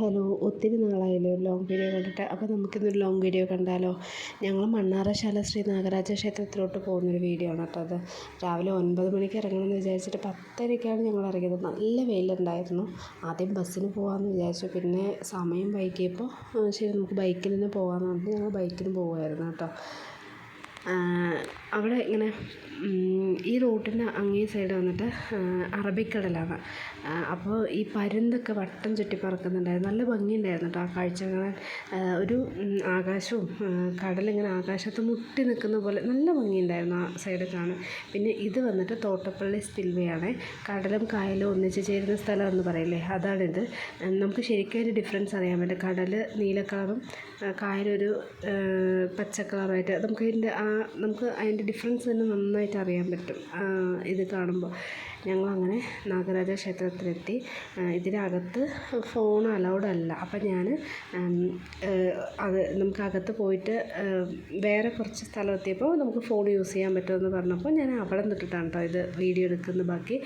Hello, ഒത്തിരി നാളായല്ലോ ഒരു long video കണ്ടിട്ട്. അപ്പോൾ നമുക്കിന്നൊരു ലോങ് വീഡിയോ കണ്ടാലോ? ഞങ്ങൾ മണ്ണാറശാല ശ്രീ നാഗരാജ ക്ഷേത്രത്തിലോട്ട് പോകുന്നൊരു വീഡിയോ ആണ് കേട്ടോ. അത് രാവിലെ 9 മണിക്ക് ഇറങ്ങണമെന്ന് വിചാരിച്ചിട്ട് 10:30ക്കാണ് ഞങ്ങൾ ഇറങ്ങിയത്. നല്ല വെയിലുണ്ടായിരുന്നു. ആദ്യം ബസ്സിന് പോകാമെന്ന് വിചാരിച്ചു, പിന്നെ സമയം വൈകിയപ്പോൾ ശരി നമുക്ക് ബൈക്കിൽ തന്നെ പോകാമെന്ന് പറഞ്ഞിട്ട് ഞങ്ങൾ ബൈക്കിന് പോകുമായിരുന്നു കേട്ടോ. അവിടെ ഇങ്ങനെ ഈ റൂട്ടിൻ്റെ അങ്ങേ സൈഡ് വന്നിട്ട് അറബിക്കടലാണ്. അപ്പോൾ ഈ പരുന്തൊക്കെ വട്ടം ചുറ്റി പറക്കുന്നുണ്ടായിരുന്നു. നല്ല ഭംഗിയുണ്ടായിരുന്നു കേട്ടോ ആ കാഴ്ച കാണാൻ. ഒരു ആകാശവും കടലിങ്ങനെ ആകാശത്ത് മുട്ടി നിൽക്കുന്ന പോലെ നല്ല ഭംഗിയുണ്ടായിരുന്നു ആ സൈഡ് കാണാൻ. പിന്നെ ഇത് വന്നിട്ട് തോട്ടപ്പള്ളി സ്പിൽവേ ആണ്. കടലും കായലും ഒന്നിച്ച് ചേരുന്ന സ്ഥലം എന്ന് പറയില്ലേ, അതാണിത്. നമുക്ക് ശരിക്കും ഒരു ഡിഫറൻസ് അറിയാൻ പറ്റും. കടൽ നീല കളറും കായലൊരു പച്ച കളറുമായിട്ട് നമുക്ക് അതിൻ്റെ ഡിഫറൻസ് തന്നെ നന്നായിട്ട് അറിയാൻ പറ്റും ഇത് കാണുമ്പോൾ. ഞങ്ങളങ്ങനെ നാഗരാജ ക്ഷേത്രത്തിലെത്തി. ഇതിനകത്ത് ഫോൺ അലൗഡ് അല്ല. അപ്പം ഞാൻ നമുക്കകത്ത് പോയിട്ട് വേറെ കുറച്ച് സ്ഥലം എത്തിയപ്പോൾ നമുക്ക് ഫോൺ യൂസ് ചെയ്യാൻ പറ്റുമെന്ന് പറഞ്ഞപ്പോൾ ഞാൻ അവിടെ നിന്നിട്ടാണ് കേട്ടോ ഇത് വീഡിയോ എടുക്കുന്നത്. ബാക്കി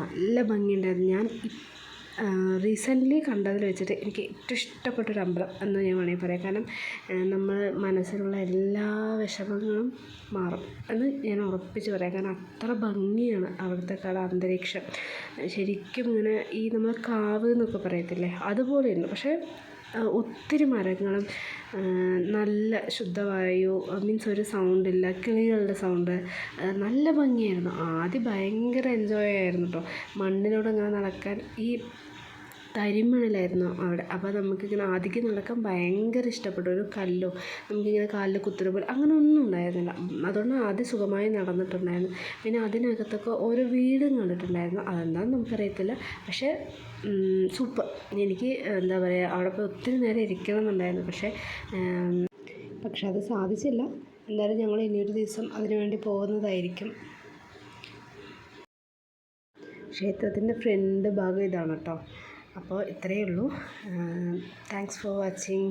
നല്ല ഭംഗിയുണ്ടായിരുന്നു. ഞാൻ റീസെൻ്റ്ലി കണ്ടതിൽ വെച്ചിട്ട് എനിക്ക് ഏറ്റവും ഇഷ്ടപ്പെട്ടൊരു അമ്പലം എന്ന് ഞാൻ വേണമെങ്കിൽ പറയാം. കാരണം നമ്മൾ മനസ്സിലുള്ള എല്ലാ വിഷമങ്ങളും മാറും എന്ന് ഞാൻ ഉറപ്പിച്ച് പറയാം. കാരണം അത്ര ഭംഗിയാണ് അവിടുത്തെ അന്തരീക്ഷം. ശരിക്കും ഇങ്ങനെ ഈ നമ്മൾ കാവ് എന്നൊക്കെ പറയത്തില്ലേ, അതുപോലെയുണ്ട്. പക്ഷേ ഒത്തിരി മരങ്ങളും നല്ല ശുദ്ധവായു, മീൻസ് ഒരു സൗണ്ടില്ല, കിളികളുടെ സൗണ്ട്, നല്ല ഭംഗിയായിരുന്നു. ആദ്യം ഭയങ്കര എൻജോയ് ആയിരുന്നു കേട്ടോ. മണ്ണിലൂടെ ഇങ്ങനെ നടക്കാൻ ഈ തരിമണലായിരുന്നു അവിടെ. അപ്പോൾ നമുക്കിങ്ങനെ ആദ്യം നടക്കാൻ ഭയങ്കര ഇഷ്ടപ്പെട്ടു. ഒരു കല്ലോ നമുക്കിങ്ങനെ കാലിൽ കുത്തുന്ന പോലെ അങ്ങനെ ഒന്നും ഉണ്ടായിരുന്നില്ല. അതുകൊണ്ട് ആദ്യം സുഖമായി നടന്നിട്ടുണ്ടായിരുന്നു. പിന്നെ അതിനകത്തൊക്കെ ഓരോ വീടും കണ്ടിട്ടുണ്ടായിരുന്നു. അതെന്താണെന്ന് നമുക്കറിയത്തില്ല. പക്ഷേ സൂപ്പർ. എനിക്ക് എന്താ പറയുക, അവിടെ പോയി ഒത്തിരി നേരം ഇരിക്കണം എന്നുണ്ടായിരുന്നു. പക്ഷെ അത് സാധിച്ചില്ല. എന്തായാലും ഞങ്ങൾ ഇനിയൊരു ദിവസം അതിനുവേണ്ടി പോകുന്നതായിരിക്കും. ക്ഷേത്രത്തിൻ്റെ ഫ്രണ്ട് ഭാഗം ഇതാണ് കേട്ടോ. അപ്പോൾ ഇത്രയേ ഉള്ളൂ. Thanks for watching.